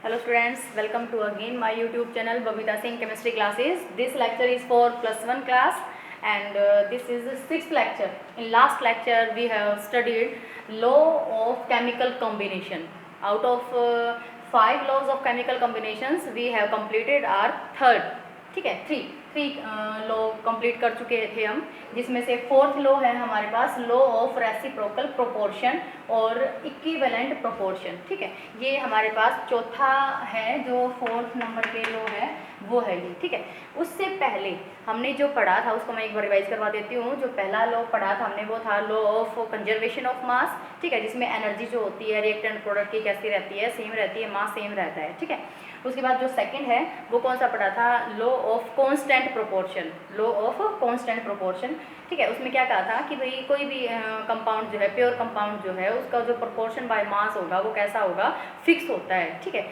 Hello students, welcome to again my YouTube channel Babita Singh Chemistry Classes. This lecture is for +1 class and this is the 6th lecture. In last lecture we have studied law of chemical combination. Out of 5 laws of chemical combinations we have completed our third. ठीक है, three law complete कर चुके थे हम, जिसमें से fourth law है हमारे पास लॉ ऑफ रेसिप्रोकल प्रोपोर्शन और इक्विवेलेंट प्रोपोर्शन। ठीक है, ये हमारे पास चौथा है, जो फोर्थ नंबर पे लॉ है वो है ये। ठीक है, उससे पहले हमने जो पढ़ा था उसको मैं एक बार रिवाइज करवा देती हूँ। जो पहला लॉ पढ़ा था हमने वो था law of conservation of mass. ठीक है, जिसमें एनर्जी जो होती है रिएक्टेंट प्रोडक्ट की कैसी रहती है, सेम रहती है, मास सेम रहता है। ठीक है, उसके बाद जो सेकंड है वो कौन सा पढ़ा था, law of constant proportion. Law of constant proportion, ठीक है, उसमें क्या कहा था कि भाई कोई भी कंपाउंड जो है, प्योर कंपाउंड जो है, उसका जो प्रोपोर्शन बाय मास होगा वो कैसा होगा, फिक्स होता है। ठीक है,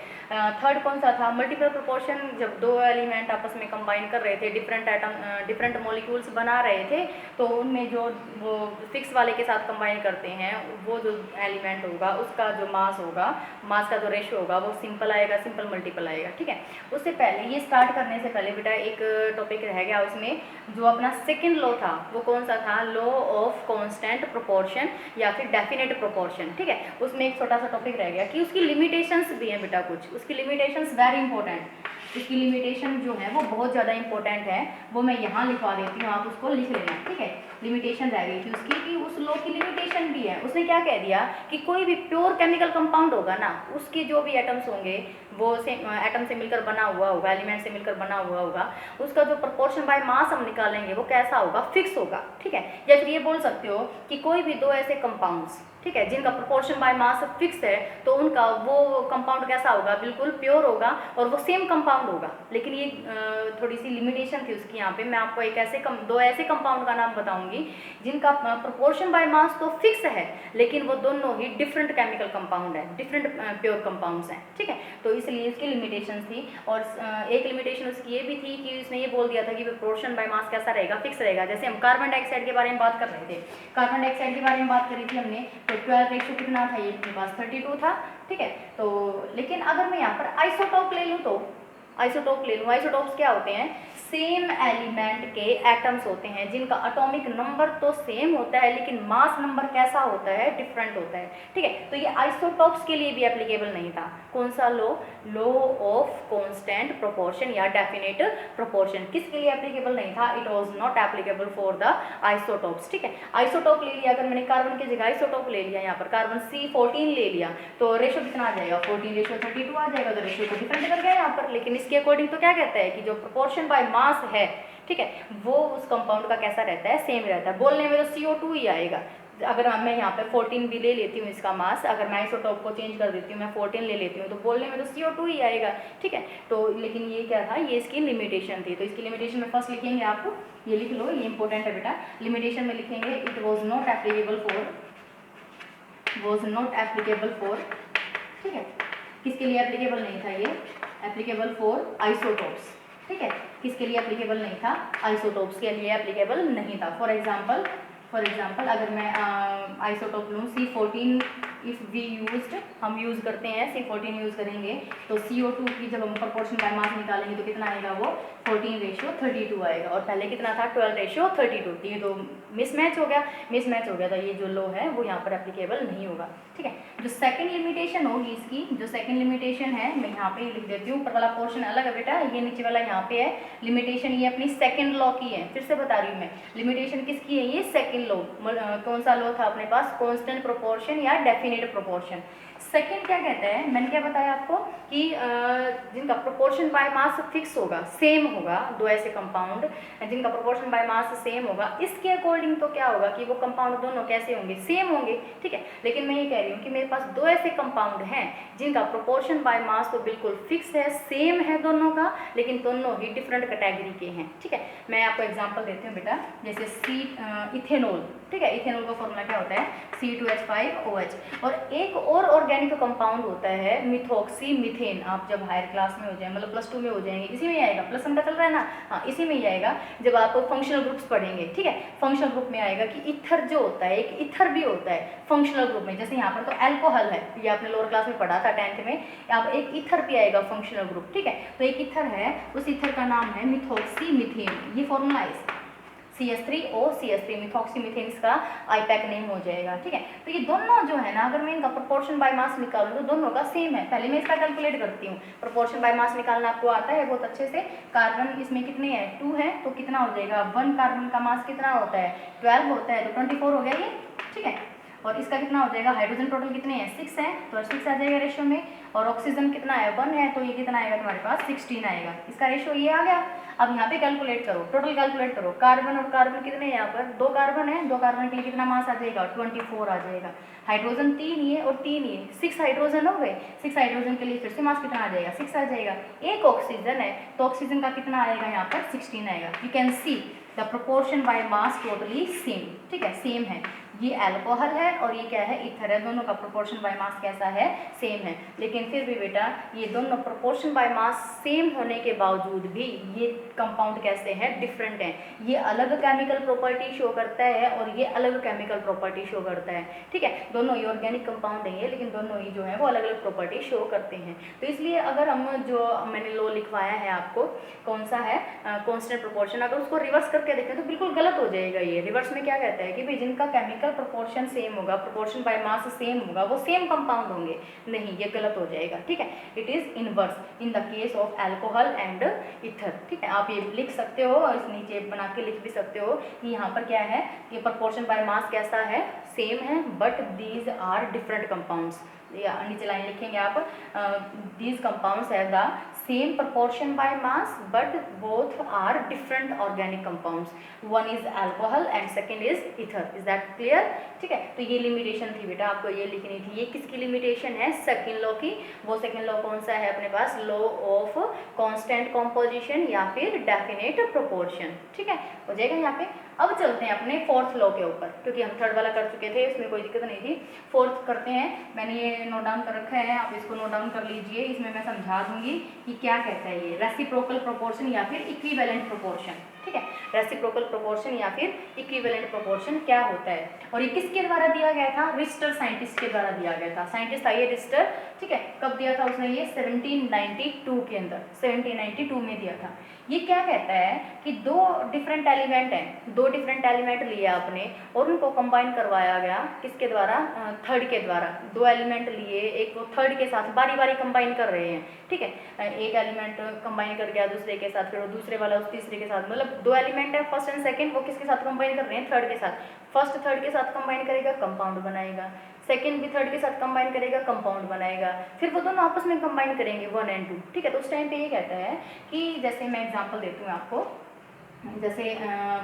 थर्ड कौन सा था, मल्टीपल प्रोपोर्शन। जब दो एलिमेंट आपस में कंबाइन कर रहे थे, डिफरेंट मॉलिक्यूल्स बना रहे थे, तो उनमें जो वो फिक्स वाले के साथ कंबाइन करते हैं, वो जो एलिमेंट होगा उसका जो मास होगा, मास का जो रेशियो होगा वो सिंपल आएगा, सिंपल मल्टीपल आएगा। ठीक है, उससे पहले ये स्टार्ट करने से पहले बेटा एक टॉपिक रह गया उसमें, जो अपना सेकेंड लॉ था वो कौन सा था, लॉ ऑफ कांस्टेंट प्रोपोर्शन या फिर डेफिनेट प्रोपोर्शन। ठीक है, उसमें एक छोटा सा टॉपिक रह गया कि उसकी लिमिटेशंस भी हैं बेटा, कुछ उसकी लिमिटेशंस वेरी इंपॉर्टेंट। इसकी लिमिटेशन जो है वो बहुत ज़्यादा इंपॉर्टेंट है, वो मैं यहाँ लिखवा देती हूँ, आप उसको लिख लेना। ठीक है, लिमिटेशन रह गई थी उसकी कि उस लॉ की लिमिटेशन भी है। उसने क्या कह दिया कि कोई भी प्योर केमिकल कंपाउंड होगा ना, उसके जो भी एटम्स होंगे वो एटम से मिलकर बना हुआ होगा, एलिमेंट से मिलकर बना हुआ होगा, उसका जो प्रोपोर्शन बाय मास हम निकालेंगे वो कैसा होगा, फिक्स होगा। ठीक है, या फिर ये बोल सकते हो कि कोई भी दो ऐसे कंपाउंड्स, ठीक है, जिनका प्रोपोर्शन बाय मास फिक्स है, तो उनका वो कंपाउंड कैसा होगा, बिल्कुल प्योर होगा और वो सेम कंपाउंड होगा। लेकिन ये थोड़ी सी लिमिटेशन थी उसकी। यहाँ पे मैं आपको एक ऐसे दो ऐसे कंपाउंड का नाम बताऊंगी जिनका प्रोपोर्शन बाय मास तो फिक्स है, लेकिन वो दोनों ही डिफरेंट केमिकल कंपाउंड है, डिफरेंट प्योर कंपाउंड्स हैं। ठीक है, तो इसलिए इसकी लिमिटेशन थी। और एक लिमिटेशन उसकी ये भी थी कि उसने ये बोल दिया था कि प्रोपोर्शन बाय मास कैसा रहेगा, फिक्स रहेगा। जैसे हम कार्बन डाइऑक्साइड के बारे में बात कर रहे थे, कार्बन डाइऑक्साइड के बारे में बात करी थी हमने, तो 12 रेशो कितना था, ये अपने पास 32 था। ठीक है, तो लेकिन अगर मैं यहाँ पर आइसोटोप ले लूँ, तो आइसोटोप ले लूँ, आइसोटोप्स क्या होते हैं, सेम एलिमेंट के एटम्स होते हैं जिनका एटॉमिक नंबर तो सेम होता है, लेकिन मास नंबर कैसा होता है, डिफरेंट होता है। ठीक है, तो ये आइसोटोप्स के लिए भी एप्लीकेबल नहीं था। कौन सा law, law of constant proportion या डेफिनेट प्रोपोर्शन, किसके लिए एप्लीकेबल नहीं था, it was not applicable for the isotopes. ठीक है, आइसोटोप ले लिया, अगर मैंने कार्बन की जगह आइसोटोप ले लिया, यहाँ पर कार्बन C14 ले लिया, तो रेशो कितना आ जाएगा, 14 रेशो 32 आ जाएगा। तो रेशो को डिफरेंट कर गया यहाँ पर, लेकिन इसके अकॉर्डिंग तो क्या कहता है कि जो प्रोपोर्शन बाय मास है, ठीक है, वो उस कंपाउंड का कैसा रहता है, सेम रहता है। बोलने में तो CO2 ही आएगा। अगर मैं यहाँ पे 14 भी ले लेती हूँ इसका मास, अगर मैं आइसोटोप को चेंज कर देती हूँ, मैं 14 ले लेती हूँ, तो बोलने में तो CO2 ही आएगा। ठीक है, तो लेकिन ये क्या था, ये इसकी लिमिटेशन थी। तो इसकी लिमिटेशन में फर्स्ट लिखेंगे, आपको ये लिख लो, ये इंपॉर्टेंट है बेटा। लिमिटेशन में लिखेंगे it was not applicable for, ठीक है, किसके लिए एप्लीकेबल नहीं था ये, एप्लीकेबल फॉर आइसोटोप्स। ठीक है, किसके लिए एप्लीकेबल नहीं था, आइसोटोप्स के लिए एप्लीकेबल नहीं था। फॉर एग्जाम्पल अगर मैं आइसोटोप लूँ C14, इफ़ वी यूज्ड, हम यूज़ करते हैं C14 यूज़ करेंगे, तो CO2 की जब हम प्रोपोर्शन बाय मास निकालेंगे तो कितना आएगा, वो 14 रेशो 32 आएगा, और पहले कितना था, 12 रेशो 32। ये तो मिसमैच हो गया, तो ये जो लॉ है वो यहाँ पर एप्लीकेबल नहीं होगा। ठीक है, जो सेकंड लिमिटेशन होगी इसकी, जो सेकंड लिमिटेशन है, मैं यहाँ पे लिख देती हूँ, ऊपर वाला पोर्शन अलग है बेटा, ये नीचे वाला यहाँ पे है लिमिटेशन, ये अपनी सेकंड लॉ की है। फिर से बता रही हूँ मैं, लिमिटेशन किसकी है, ये सेकंड लॉ। कौन सा लॉ था अपने पास, कांस्टेंट प्रोपोर्शन या डेफिनेट प्रोपोर्शन। सेकंड क्या कहता है, मैंने क्या बताया आपको कि जिनका प्रोपोर्शन बाय मास फिक्स होगा, सेम होगा, दो ऐसे कंपाउंड जिनका प्रोपोर्शन बाय मास सेम होगा, इसके अकॉर्डिंग तो क्या होगा कि वो कंपाउंड दोनों कैसे होंगे, सेम होंगे। ठीक है, लेकिन मैं ये कह रही हूँ कि मेरे पास दो ऐसे कंपाउंड हैं जिनका प्रोपोर्शन बाय मास तो बिल्कुल फिक्स है, सेम है दोनों का, लेकिन दोनों ही डिफरेंट कैटेगरी के हैं। ठीक है, मैं आपको एग्जाम्पल देती हूँ बेटा, जैसे इथेनॉल, ठीक है। इथेनॉल का फॉर्मूला क्या होता है, C2H5OH। और एक और ऑर्गेनिक कंपाउंड होता है मिथॉक्सी मीथेन। आप जब हायर क्लास में हो जाए, मतलब प्लस 2 में हो जाएंगे, इसी में ही आएगा, प्लस 1 का चल रहा है ना, हाँ इसी में ही आएगा जब आप फंक्शनल ग्रुप्स पढ़ेंगे, ठीक है। फंक्शनल ग्रुप में आएगा कि ईथर जो होता है, एक ईथर भी होता है फंक्शनल ग्रुप में। जैसे यहाँ पर तो एल्कोहल है, ये आपने लोअर क्लास में पढ़ा था 10th में, अब एक ईथर भी आएगा फंक्शनल ग्रुप, ठीक है। तो एक ईथर है, उस ईथर का नाम है मिथॉक्सी मीथेन। ये फॉर्मूला है CH3OCH3, मिथॉक्सी मीथेन इसका आईपैक नेम हो जाएगा, ठीक है। तो ये दोनों जो है ना, अगर मैं इनका प्रोपोर्शन बाय मास निकालूं तो दोनों का सेम है। पहले मैं इसका कैलकुलेट करती हूँ। प्रोपोर्शन बाय मास निकालना आपको आता है बहुत अच्छे से। कार्बन इसमें कितने हैं, 2 है, तो कितना हो जाएगा, 1 कार्बन का मास कितना होता है, 12 होता है, तो 24 हो गया ये, ठीक है। और इसका कितना हो जाएगा, हाइड्रोजन टोटल कितने हैं, 6 है, तो 6 आ जाएगा रेशियो में। और ऑक्सीजन कितना है, 1 है, तो ये कितना आएगा तुम्हारे पास, 16 आएगा। इसका रेशियो ये आ गया। अब यहाँ पे कैलकुलेट करो, टोटल कैलकुलेट करो। कार्बन और कार्बन कितने हैं, यहाँ पर 2 कार्बन है, 2 कार्बन के लिए कितना मास आ जाएगा, 24 आ जाएगा। हाइड्रोजन 3 ही है और 3 ही है, 6 हाइड्रोजन हो गए। 6 हाइड्रोजन के लिए फिर से मास कितना आ जाएगा, 6 आ जाएगा। एक ऑक्सीजन है, तो ऑक्सीजन का कितना आएगा, यहाँ पर 16 आएगा। You can see the proportion by mass totally same, ठीक है, सेम है। ये अल्कोहल है और ये क्या है, ईथर है। दोनों का प्रोपोर्शन बाय मास कैसा है, सेम है। लेकिन फिर भी बेटा ये दोनों प्रोपोर्शन बाय मास सेम होने के बावजूद भी ये कंपाउंड कैसे हैं, डिफरेंट हैं। ये अलग केमिकल प्रॉपर्टी शो करता है और ये अलग केमिकल प्रॉपर्टी शो करता है, ठीक है। दोनों ही ऑर्गेनिक कंपाउंड है ये, लेकिन दोनों ही जो है वो अलग अलग प्रॉपर्टी शो करते हैं। तो इसलिए अगर हम जो मैंने लो लिखवाया है आपको, कौन सा है, कॉन्स्टेंट प्रोपोर्शन, अगर उसको रिवर्स करके देखें तो बिल्कुल गलत हो जाएगा। ये रिवर्स में क्या कहता है कि भाई जिनका केमिकल प्रोपोर्शन सेम होगा, प्रोपोर्शन बाय मास सेम होगा, वो सेम कंपाउंड होंगे। नहीं, ये गलत हो जाएगा, ठीक है। It is inverse in the case of alcohol and ether, ठीक है। आप ये लिख सकते हो और इस नीचे बना के लिख भी सकते हो कि यहाँ पर क्या है, ये प्रोपोर्शन बाय मास कैसा है, सेम है, but these are different compounds. या नीचे लाइन लिखेंगे आप, these compounds have the same proportion by mass but both are different organic compounds. One is alcohol and second is ether. Is that clear? ठीक है। तो ये limitation थी बेटा, आपको ये लिखनी थी। ये किसकी लिमिटेशन है, सेकंड लॉ की। वो सेकंड लॉ कौन सा है अपने पास, लॉ ऑफ कांस्टेंट कॉम्पोजिशन या फिर डेफिनेट प्रोपोर्शन, ठीक है, हो जाएगा यहाँ पे। अब चलते हैं अपने फोर्थ लॉ के ऊपर, क्योंकि हम थर्ड वाला कर चुके थे, इसमें कोई दिक्कत नहीं थी। फोर्थ करते हैं, मैंने ये नोट डाउन कर रखा है, आप इसको नोट डाउन कर लीजिए। इसमें मैं समझा दूंगी कि क्या कहता है ये रेसिप्रोकल प्रोपोर्शन या फिर इक्विवेलेंट प्रोपोर्शन, ठीक है। रेसिप्रोकल प्रोपोर्शन या फिर इक्विवेलेंट प्रोपोर्शन क्या होता है, और ये किसके द्वारा दिया गया था, रिस्टर साइंटिस्ट के द्वारा दिया गया था। साइंटिस्ट था ये रिस्टर, ठीक है। कब दिया था उसने, ये 1792 के अंदर, 1792 में दिया था। ये क्या कहता है कि 2 डिफरेंट एलिमेंट हैं, 2 डिफरेंट एलिमेंट लिए आपने और उनको कंबाइन करवाया गया, किसके द्वारा, थर्ड के द्वारा। 2 एलिमेंट लिए, एक को थर्ड के साथ बारी बारी कंबाइन कर रहे हैं, ठीक है। एक एलिमेंट कंबाइन कर गया दूसरे के साथ, फिर वो दूसरे वाला उस तीसरे के साथ, मतलब 2 एलिमेंट है फर्स्ट एंड सेकंड, वो किसके साथ कंबाइन कर रहे हैं, थर्ड के साथ। फर्स्ट थर्ड के साथ कंबाइन करेगा, कंपाउंड बनाएगा। सेकंड भी थर्ड के साथ कंबाइन करेगा, कंपाउंड बनाएगा। फिर वो दोनों आपस में कंबाइन करेंगे 1 और 2, ठीक है। तो उस टाइम पे ये कहता है कि जैसे मैं एग्जांपल देती हूँ आपको, जैसे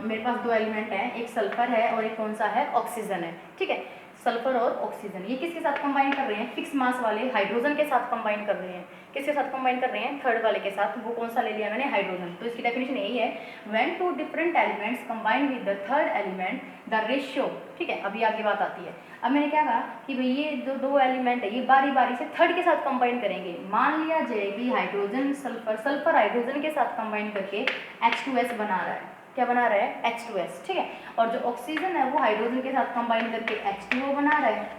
मेरे पास 2 एलिमेंट हैं, एक सल्फर है और एक कौन सा है, ऑक्सीजन है, ठीक है। सल्फर और ऑक्सीजन ये किसके साथ कंबाइन कर रहे हैं, फिक्स मास वाले हाइड्रोजन के साथ कंबाइन कर रहे हैं। किसके साथ कंबाइन कर रहे हैं, थर्ड वाले के साथ। वो कौन सा ले लिया मैंने, हाइड्रोजन। तो इसकी डेफिनेशन यही है, when 2 different elements combine with the third element the ratio, ठीक है। अभी आगे बात आती है। अब मैंने क्या कहा कि भाई ये जो 2 एलिमेंट है ये बारी बारी से थर्ड के साथ कंबाइन करेंगे। मान लिया जाए कि हाइड्रोजन सल्फर, सल्फर हाइड्रोजन के साथ कंबाइन करके H2S बना रहा है। क्या बना रहा है, H2S, ठीक है। और जो ऑक्सीजन है वो हाइड्रोजन के साथ कंबाइन करके H2O बना रहा है,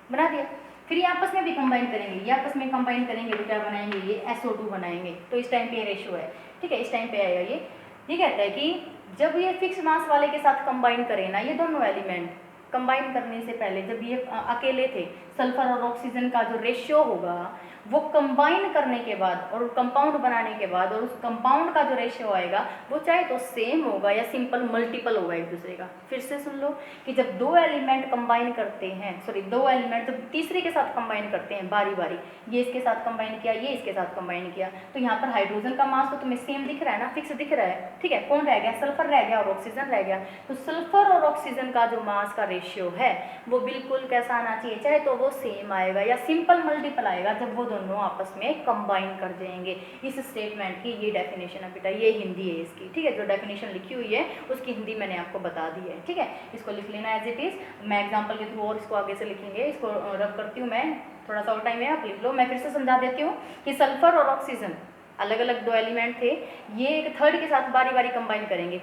बना दिया। फिर ये आपस में भी कंबाइन करेंगे, ये आपस में कंबाइन करेंगे तो क्या बनाएंगे, ये SO2 बनाएंगे। तो इस टाइम पे रेशियो है, ठीक है, इस टाइम पे आएगा ये कहता है कि जब ये फिक्स मास वाले के साथ कंबाइन करें ना, ये दोनों एलिमेंट कंबाइन करने से पहले जब ये अकेले थे, सल्फर और ऑक्सीजन का जो रेशियो होगा वो कंबाइन करने के बाद और कंपाउंड बनाने के बाद, और उस कंपाउंड का जो रेशियो आएगा वो चाहे तो सेम होगा या सिंपल मल्टीपल होगा एक दूसरे का। फिर से सुन लो कि जब 2 एलिमेंट कंबाइन करते हैं, सॉरी 2 एलिमेंट जब तीसरे के साथ कंबाइन करते हैं बारी बारी, ये इसके साथ कंबाइन किया, ये इसके साथ कंबाइन किया, तो यहाँ पर हाइड्रोजन का मास तो तुम्हें सेम दिख रहा है ना, फिक्स दिख रहा है, ठीक है। कौन रह गया, सल्फर रह गया और ऑक्सीजन रह गया। तो सल्फर और ऑक्सीजन का जो मास का रेशियो है वो बिल्कुल कैसा आना चाहिए, चाहे तो वो सेम आएगा या सिंपल मल्टीपल आएगा जब वो दोनों आपस में कंबाइन कर जाएंगे। इस स्टेटमेंट की ये डेफिनेशन है बेटा, ये हिंदी है इसकी, ठीक है। जो डेफिनेशन लिखी हुई है उसकी हिंदी मैंने आपको बता दी है, ठीक है। इसको लिख लेना एज इट इज़। मैं एग्जाम्पल के थ्रू और इसको आगे से लिखेंगे, इसको रब करती हूँ मैं, थोड़ा सा और टाइम है, आप लिख लो। मैं फिर से समझा देती हूँ कि सल्फर और ऑक्सीजन अलग अलग दो एलिमेंट थे, ये एक थर्ड के साथ बारी बारी कंबाइन करेंगे,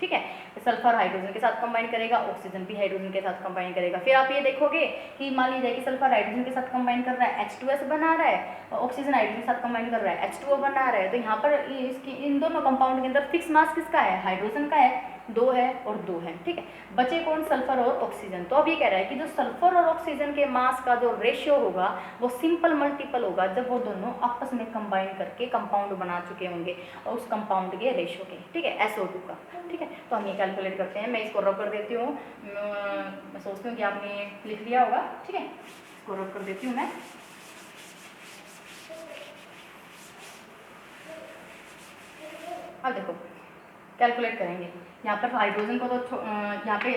ठीक है। सल्फर हाइड्रोजन के साथ कंबाइन करेगा, ऑक्सीजन भी हाइड्रोजन के साथ कंबाइन करेगा। फिर आप ये देखोगे कि मान लीजिए कि सल्फर हाइड्रोजन के साथ कंबाइन कर रहा है, H2S बना रहा है, और ऑक्सीजन हाइड्रोजन के साथ कंबाइन कर रहा है, H2O बना रहा है। तो यहाँ पर इसकी इन दोनों कंपाउंड के अंदर फिक्स मास किसका है? हाइड्रोजन का है, 2 है और 2 है, ठीक है। बचे कौन? सल्फर और ऑक्सीजन। तो अब ये कह रहा है कि जो सल्फर और ऑक्सीजन के मास का जो रेशियो होगा वो सिंपल मल्टीपल होगा जब वो दोनों आपस में कंबाइन करके कंपाउंड बना चुके होंगे और उस कंपाउंड के रेशियो के, ठीक है, SO2 का, ठीक है। तो हम ये कैलकुलेट करते हैं। मैं इसको रब कर देती हूँ, मैं सोचती हूँ कि आपने लिख लिया होगा, ठीक है। इसको रब कर देती हूँ मैं। अब देखो कैलकुलेट करेंगे। यहाँ पर हाइड्रोजन को तो यहाँ पे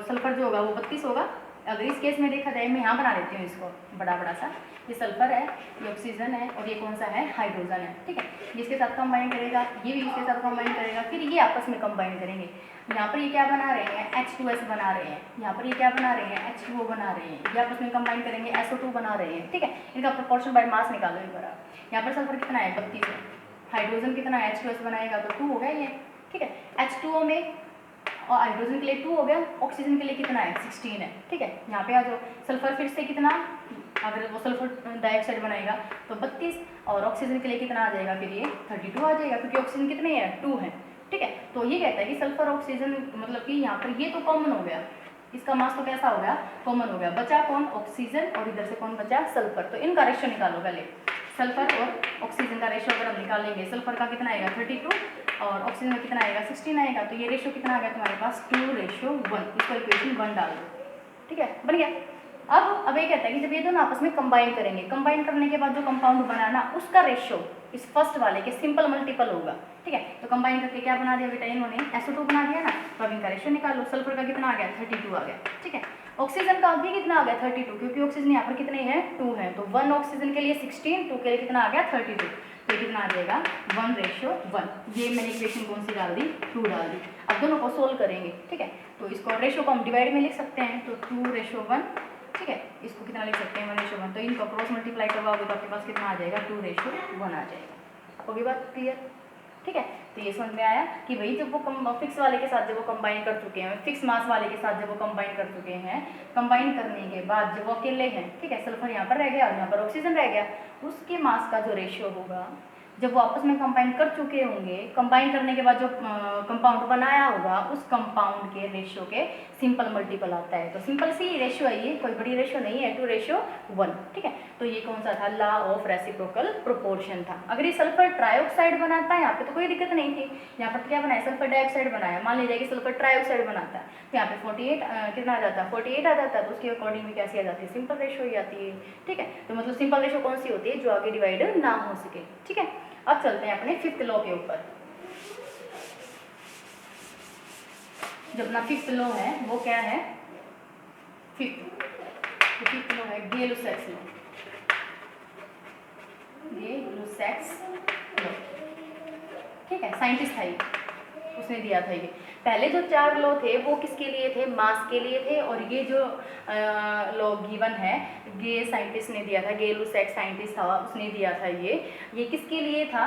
सल्फर जो होगा वो 32 होगा। अगर इस केस में देखा जाए, मैं यहाँ बना देती हूँ इसको बड़ा बड़ा सा, ये सल्फर है, ये ऑक्सीजन है और ये कौन सा है? हाइड्रोजन है, ठीक है। ये इसके साथ कंबाइन करेगा, ये भी इसके साथ कंबाइन करेगा, फिर ये आपस में कंबाइन करेंगे। यहाँ पर ये क्या बना रहे हैं? H2S बना रहे हैं। यहाँ पर ये क्या बना रहे हैं? H2O बना रहे हैं। ये आपस में कंबाइन करेंगे, SO2 बना रहे हैं, ठीक है। इनका प्रोपोर्शन बाय मास निकालो एक बार। यहाँ पर सल्फर कितना है? 32 है। हाइड्रोजन कितना है? H2S बनाएगा तो 2 हो गया ये, ठीक है। H2O में और हाइड्रोजन के लिए 2 हो गया, ऑक्सीजन के लिए कितना है? 16 है, ठीक है। यहाँ पे आ जाओ, सल्फर फिर से कितना, अगर वो सल्फर डाइऑक्साइड बनाएगा तो 32 और ऑक्सीजन के लिए कितना आ जाएगा? फिर ये 32 आ जाएगा, क्योंकि ऑक्सीजन कितने हैं? 2 है, ठीक है। तो ये कहता है कि सल्फर ऑक्सीजन मतलब कि यहाँ पर ये तो कॉमन हो गया, इसका मास तो कैसा हो गया? कॉमन हो गया। बचा कौन? ऑक्सीजन, और इधर से कौन बचा? सल्फर। तो इनका रेशियो निकालो पहले। सल्फर और ऑक्सीजन का रेशियो अगर हम निकालेंगे, सल्फर का कितना आएगा? 32 और ऑक्सीजन का कितना आएगा? 16 आएगा। तो ये रेशियो कितना आ गया तुम्हारे पास? 2:1। इसको इक्वेशन 1 डाल दो, ठीक है, बन गया। अब ये कहता है कि जब ये दोनों आपस में कंबाइन करेंगे, कंबाइन करने के बाद जो कंपाउंड बनाना उसका रेशियो इस फर्स्ट वाले के सिंपल मल्टीपल होगा, ठीक है। तो कंबाइन करके क्या बना दिया बेटा इन्होंने? SO2 बना दिया ना। तो अब इनका रेशियो निकाल लो। सल्फर का कितना आ गया? 32 आ गया, ठीक है। ऑक्सीजन का भी कितना आ गया? 32, क्योंकि ऑक्सीजन यहाँ पर कितने हैं? 2 हैं। तो 1 ऑक्सीजन के लिए 16, 2 के लिए कितना आ गया? 32। तो कितना आ जाएगा? 1:1। ये मैंने इक्वेशन कौन सी डाल दी? 2 डाल दी। अब दोनों को सोल्व करेंगे, ठीक है। तो इसको रेशियो को हम डिवाइड में लिख सकते हैं, तो 2:1, ठीक है। इसको कितना लिख सकते हैं? 1:1। तो इनको क्रॉस मल्टीप्लाई करवाओगे तो आपके पास कितना आ जाएगा? 2:1 आ जाएगा। होगी बात क्लियर, ठीक है। तो ये समझ में आया कि भाई जब वो फिक्स वाले के साथ जब वो कंबाइन कर चुके हैं, फिक्स मास वाले के साथ जब वो कंबाइन कर चुके हैं, कंबाइन करने के बाद जब वो अकेले हैं, ठीक है, सल्फर यहाँ पर रह गया और यहाँ पर ऑक्सीजन रह गया, उसके मास का जो रेशियो होगा जब वो आपस में कंबाइन कर चुके होंगे, कंबाइन करने के बाद जो कंपाउंड बनाया होगा उस कंपाउंड के रेशियो के सिंपल मल्टीपल आता है। तो सिंपल सी रेशियो है ये, कोई बड़ी रेशियो नहीं है, 2:1, ठीक है। तो ये कौन सा था? लॉ ऑफ रेसिप्रोकल प्रोपोर्शन था। अगर ये सल्फर ट्राइऑक्साइड बनाता है यहाँ पे तो कोई दिक्कत नहीं थी। यहाँ पर क्या बनाया? सल्फर डाइऑक्साइड बनाया। मान लीजिए कि सल्फर ट्राइऑक्साइड बनाता है तो यहाँ पे 48 कितना आ जाता है? 48 आ जाता है। तो उसके अकॉर्डिंग में कैसी आ जाती है? सिंपल रेशियो ही आती है, ठीक है। तो मतलब सिंपल रेशियो कौन सी होती है? जो आगे डिवाइड ना हो सके, ठीक है। अब चलते हैं अपने 5th लॉ के ऊपर। जो अपना 5th लॉ है वो क्या है? 5th लॉ है गे-लुसैक्स लॉ। गे-लुसैक्स लॉ, ठीक है। साइंटिस्ट था ये, उसने दिया था ये। पहले जो 4 लॉ थे वो किसके लिए थे? मास के लिए थे। और ये जो लॉ गिवन है, गे साइंटिस्ट ने दिया था, गे-लुसैक्स साइंटिस्ट था, उसने दिया था ये किसके लिए था?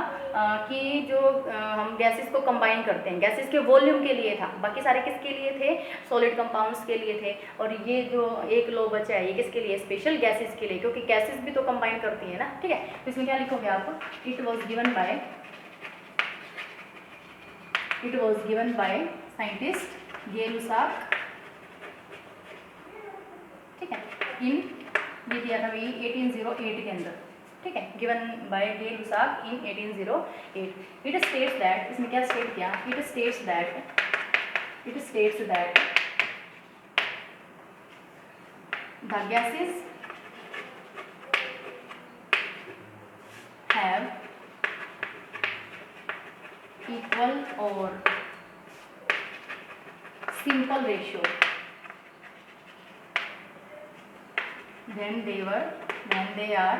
कि जो हम गैसेस को कंबाइन करते हैं, गैसेस के वॉल्यूम के लिए था। बाकी सारे किसके लिए थे? सॉलिड कंपाउंड्स के लिए थे। और ये जो एक लॉ बचा है ये किसके लिए? स्पेशल गैसेस के लिए, क्योंकि गैसेस भी तो कंबाइन करती है ना, ठीक है। तो इसमें क्या लिखोगे आप? It was given by scientist Gay Lussac, ठीक है। ये दिया था भाई 1808 के अंदर, ठीक है। Given by Gay-Lussac in 1808। It states that, इसमें क्या स्टेट किया? It states that the gases have equal or simple ratio when they are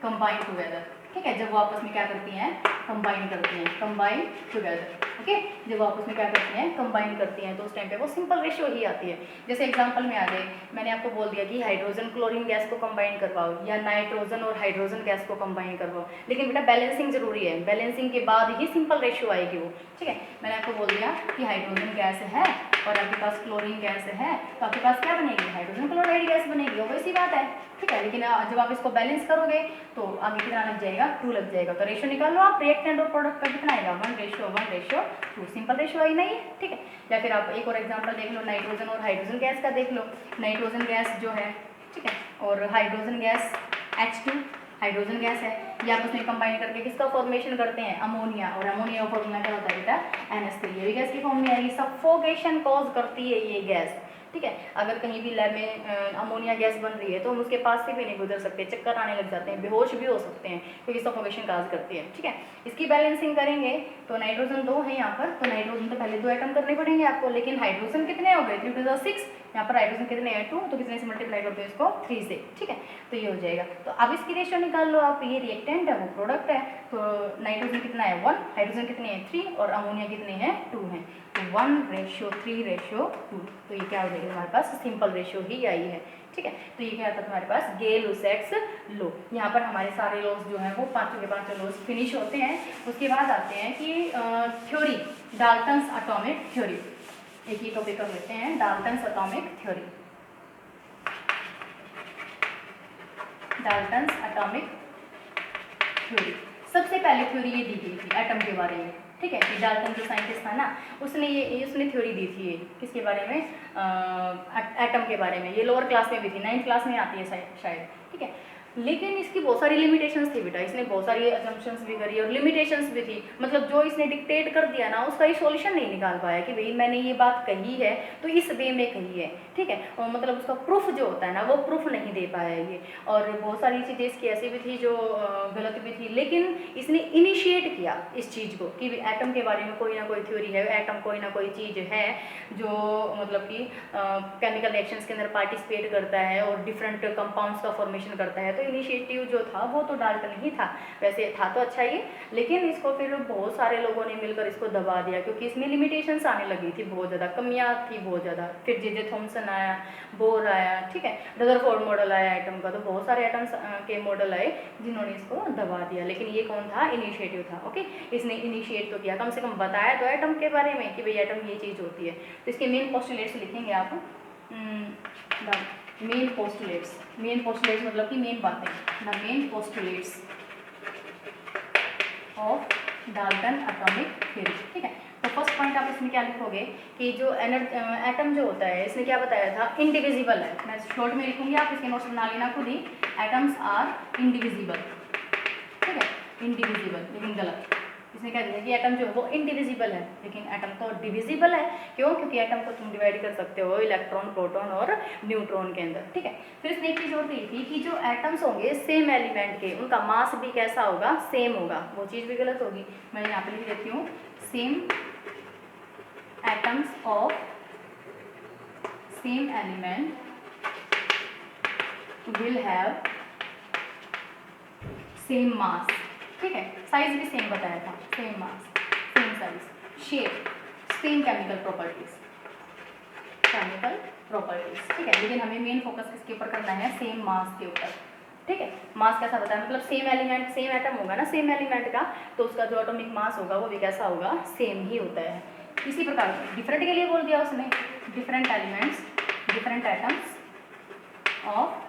combine together, ठीक है, जब वो आपस में क्या करती हैं, कंबाइन करती हैं, कंबाइन टुगेदर, ओके, जब वो आपस में क्या करती हैं, कंबाइन करती हैं, तो उस टाइम पे वो सिंपल रेशियो ही आती है। जैसे एग्जांपल में आ जाए, मैंने आपको बोल दिया कि हाइड्रोजन क्लोरीन गैस को कंबाइन करवाओ या नाइट्रोजन और हाइड्रोजन गैस को कंबाइन करवाओ, लेकिन बेटा बैलेंसिंग जरूरी है, बैलेंसिंग के बाद ही सिंपल रेशियो आएगी वो, ठीक है। मैंने आपको बोल दिया कि हाइड्रोजन गैस है और आपके पास क्लोरीन गैस है, तो आपके पास क्या बनेगी, हाइड्रोजन क्लोराइड गैस बनेगी, वो वैसी बात है, ठीक है। लेकिन जब आप इसको बैलेंस करोगे तो आगे कितना लग जाएगा, 2 लग जाएगा, तो रेशियो निकाल लो आप, रिएक्टेंट और प्रोडक्ट का कितना आएगा, 1:1:2, सिंपल रेशियो आई नहीं, ठीक है। या फिर आप एक और एग्जांपल देख लो, नाइट्रोजन और हाइड्रोजन गैस का देख लो, नाइट्रोजन गैस जो है, ठीक है, और hydrogen gas H2 hydrogen gas है, ये आपस में कंबाइन करके किसका फॉर्मेशन करते हैं, अमोनिया, और अमोनिया का फॉर्मूला क्या होता है बेटा, NH3, ये भी गैस की फॉर्म में आएगी, सफोकेशन कॉज करती है ये गैस, ठीक है। अगर कहीं भी लैब में अमोनिया गैस बन रही है तो हम उसके पास से भी नहीं गुजर सकते, चक्कर आने लग जाते हैं, बेहोश भी हो सकते हैं, क्योंकि सफोकेशन काज करती है, ठीक है। इसकी बैलेंसिंग करेंगे तो नाइट्रोजन 2 है यहाँ पर, तो नाइट्रोजन तो पहले 2 एटम करने पड़ेंगे आपको, लेकिन हाइड्रोजन कितने हो गए, 3 × 6, यहाँ पर हाइड्रोजन कितने हैं, 2, तो कितने से मल्टीप्लाई करते हैं इसको, 3 से, ठीक है, तो ये हो जाएगा। तो अब इसकी रेशियो निकाल लो आप, ये रिएक्टेंट है वो प्रोडक्ट है, तो नाइट्रोजन कितना है 1, हाइड्रोजन कितने हैं 3 और अमोनिया कितने हैं 2 हैं, तो 1:3:2, तो ये क्या हो जाएगा हमारे पास, सिंपल रेशियो ही आई है, ठीक है। तो ये क्या आता है तुम्हारे पास, गे-लुसैक्स लॉ। यहाँ पर हमारे सारे लॉज जो हैं वो 5 के 5 लॉज फिनिश होते हैं। उसके बाद आते हैं कि थ्योरी, डाल्टन्स एटॉमिक थ्योरी, एक ही टॉपिक कर लेते हैं, Dalton's atomic theory, Dalton's atomic theory. सबसे पहले थ्योरी ये दी गई थी एटम के बारे में, ठीक है, कि डाल्टन जो साइंटिस्ट था ना, उसने थ्योरी दी थी ये किसके बारे में, एटम के बारे में, ये लोअर क्लास में भी थी, 9th क्लास में आती है शायद, ठीक है। लेकिन इसकी बहुत सारी लिमिटेशंस थी बेटा, इसने बहुत सारी असम्पशंस भी करी और लिमिटेशंस भी थी, मतलब जो इसने डिक्टेट कर दिया ना उसका ये सॉल्यूशन नहीं निकाल पाया कि भाई मैंने ये बात कही है तो इस वे में कही है, ठीक है, और मतलब उसका प्रूफ जो होता है ना वो प्रूफ नहीं दे पाया ये, और बहुत सारी चीज़ें इसकी ऐसी भी थी जो गलत भी थी, लेकिन इसने इनिशिएट किया इस चीज़ को कि एटम के बारे में कोई ना कोई थ्योरी है, एटम कोई ना कोई चीज़ है जो मतलब कि केमिकल रिएक्शंस के अंदर पार्टिसिपेट करता है और डिफरेंट कंपाउंड्स का फॉर्मेशन करता है। तो इनिशिएटिव जो था वो तो डाल्टन ही था, वैसे था तो अच्छा ही, लेकिन इसको फिर बहुत सारे लोगों ने मिलकर इसको दबा दिया, क्योंकि इसमें लिमिटेशंस आने लगी थी, बहुत ज़्यादा कमियां थी, बहुत ज़्यादा। फिर जे थॉमसन आया, बोर आया, ठीक है, रदरफोर्ड मॉडल आया एटम का, तो बहुत सारे एटम्स के मॉडल आए जिन्होंने इसको दबा दिया, लेकिन ये कौन था, इनिशिएटिव था, ओके। इसने इनिशिएट तो किया, कम से कम बताया तो एटम के बारे में कि भाई एटम ये चीज़ होती है। तो इसके मेन पोस्टुलेट्स लिखेंगे आप, मेन पोस्टुलेट्स, मेन पोस्टुलेट्स मतलब कि मेन बातें, the main postulates of Dalton atomic theory, ठीक है। तो फर्स्ट पॉइंट आप इसमें क्या लिखोगे कि जो एटम जो होता है इसने क्या बताया था, इंडिविजिबल है, मैं शॉर्ट में लिखूंगी, आप इसके नोट्स बना लेना खुद ही, एटम्स आर इंडिविजिबल, ठीक है, इंडिविजिबल, लेकिन गलत, इसने क्या दिया कि एटम जो है वो इंडिविजिबल है, लेकिन एटम तो डिविजिबल है, क्यों, क्योंकि एटम को तुम डिवाइड कर सकते हो इलेक्ट्रॉन, प्रोटॉन और न्यूट्रॉन के अंदर, ठीक है। फिर इसने एक चीज़ और कही थी कि जो एटम्स होंगे सेम एलिमेंट के, उनका मास भी कैसा होगा, सेम होगा, वो चीज़ भी गलत होगी, मैं यहाँ पे लिख देती हूँ, same atoms of same element will have same mass, ठीक है, साइज भी सेम बताया था, same mass, same size, shape, same chemical properties, chemical properties, ठीक है। लेकिन हमें मेन फोकस किसके ऊपर करना है, सेम मास के ऊपर, ठीक है। मास कैसा बताया, मतलब सेम एलिमेंट, सेम एटम होगा ना सेम एलिमेंट का, तो उसका जो एटॉमिक मास होगा वो भी कैसा होगा, सेम ही होता है। इसी प्रकार डिफरेंट के लिए बोल दिया उसने, different elements, different atoms of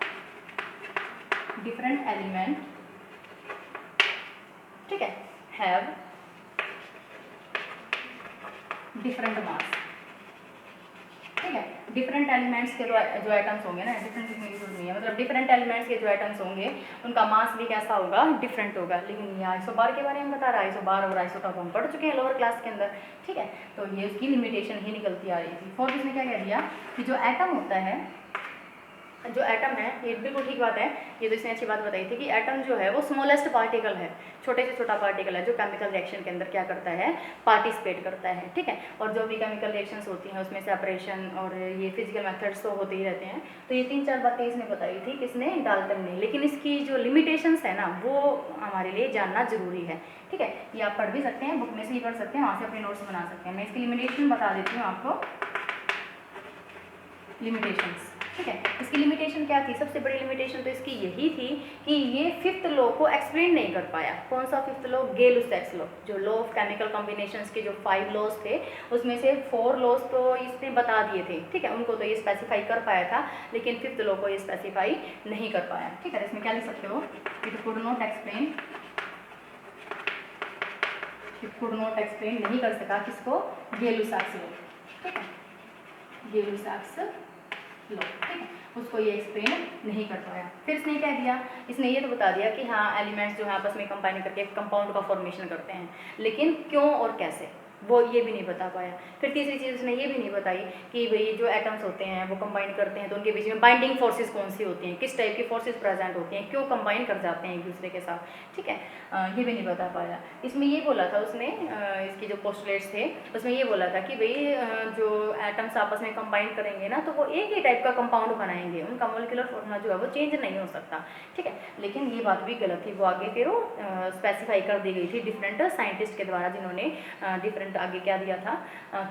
different element, ठीक है, हैव डिफरेंट मास, ठीक है। डिफरेंट एलिमेंट्स के जो एटम्स होंगे ना, डिफरेंट लिखने की जरूरत नहीं है, मतलब डिफरेंट एलिमेंट्स के जो एटम्स होंगे उनका मास भी कैसा होगा, डिफरेंट होगा। लेकिन ये आइसोबार के बारे में बता रहा है, आइसोबार और आइसोटॉप हम पढ़ चुके हैं लोअर क्लास के अंदर, ठीक है, तो ये उसकी लिमिटेशन ही निकलती आ रही थी। फोर्थ इसने क्या कह दिया कि जो एटम होता है, जो एटम है, ये बिल्कुल ठीक बात है, ये तो इसने अच्छी बात बताई थी कि एटम जो है वो स्मॉलेस्ट पार्टिकल है, छोटे से छोटा पार्टिकल है जो केमिकल रिएक्शन के अंदर क्या करता है, पार्टिसिपेट करता है, ठीक है। और जो भी केमिकल रिएक्शंस होती हैं उसमें सेपरेशन और ये फिजिकल मेथड्स तो होते ही रहते हैं। तो ये 3-4 बातें इसने बताई थी, किसने, डाल्टन ने। लेकिन इसकी जो लिमिटेशंस है ना वो हमारे लिए जानना जरूरी है, ठीक है। ये आप पढ़ भी सकते हैं, बुक में से ही पढ़ सकते हैं, वहाँ से अपने नोट्स बना सकते हैं। मैं इसकी लिमिटेशन बता देती हूँ आपको, लिमिटेशंस, ठीक है। इसकी लिमिटेशन क्या थी, सबसे बड़ी लिमिटेशन तो इसकी यही थी कि ये फिफ्थ लॉ को एक्सप्लेन नहीं कर पाया। कौन सा फिफ्थ लॉ, गेल-लुसाक्स लॉ, जो लॉ ऑफ केमिकल कॉम्बिनेशंस के जो 5 लॉज थे उसमें से 4 लॉज तो इसने बता दिए थे, ठीक है, उनको तो ये स्पेसिफाई कर पाया था, लेकिन फिफ्थ लॉ को ये स्पेसिफाई नहीं कर पाया, ठीक है। इसमें क्या लिख सकते हो, it could not explain, it could not explain, नहीं कर सका किसको, गेल-लुसाक्स लॉ, ठीक है, गेल-लुसाक्स लो, ठीक है, उसको ये एक्सप्लेन नहीं कर पाया। फिर इसने क्या दिया, इसने ये तो बता दिया कि हाँ एलिमेंट्स जो है आपस में कंबाइन करके कंपाउंड का फॉर्मेशन करते हैं, लेकिन क्यों और कैसे वो ये भी नहीं बता पाया। फिर तीसरी चीज़ उसने ये भी नहीं बताई कि भाई जो एटम्स होते हैं वो कंबाइन करते हैं तो उनके बीच में बाइंडिंग फोर्सेस कौन सी होती हैं, किस टाइप की फोर्सेस प्रेजेंट होती हैं, क्यों कंबाइन कर जाते हैं एक दूसरे के साथ, ठीक है, ये भी नहीं बता पाया। इसमें ये बोला था उसने, इसके जो पोस्टुलेट्स थे उसमें ये बोला था कि भाई जो एटम्स आपस में कंबाइन करेंगे ना तो वो एक ही टाइप का कंपाउंड बनाएंगे, उनका मॉलिक्यूलर फॉर्मूला जो है वो चेंज नहीं हो सकता, ठीक है। लेकिन ये बात भी गलत थी, वो आगे फिर वो स्पेसिफाई कर दी गई थी डिफरेंट साइंटिस्ट के द्वारा, जिन्होंने डिफरेंट आगे क्या दिया था,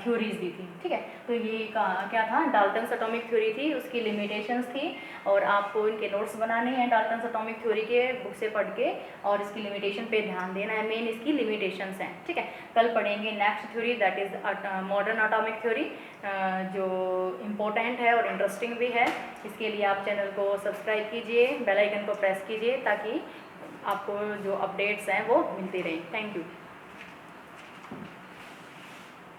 थ्योरीज दी थी, ठीक है। तो ये क्या था, डाल्टन्स एटॉमिक थ्योरी थी, उसकी लिमिटेशंस थी, और आपको इनके नोट्स बनाने हैं डाल्टन्स एटॉमिक थ्योरी के बुक से पढ़ के, और इसकी लिमिटेशन पे ध्यान देना है, मेन इसकी लिमिटेशंस हैं, ठीक है। कल पढ़ेंगे next theory, that is modern atomic theory, जो इम्पोर्टेंट है और इंटरेस्टिंग भी है। इसके लिए आप चैनल को सब्सक्राइब कीजिए, बेल आइकन को प्रेस कीजिए ताकि आपको जो अपडेट्स हैं वो मिलती रहें। Thank you.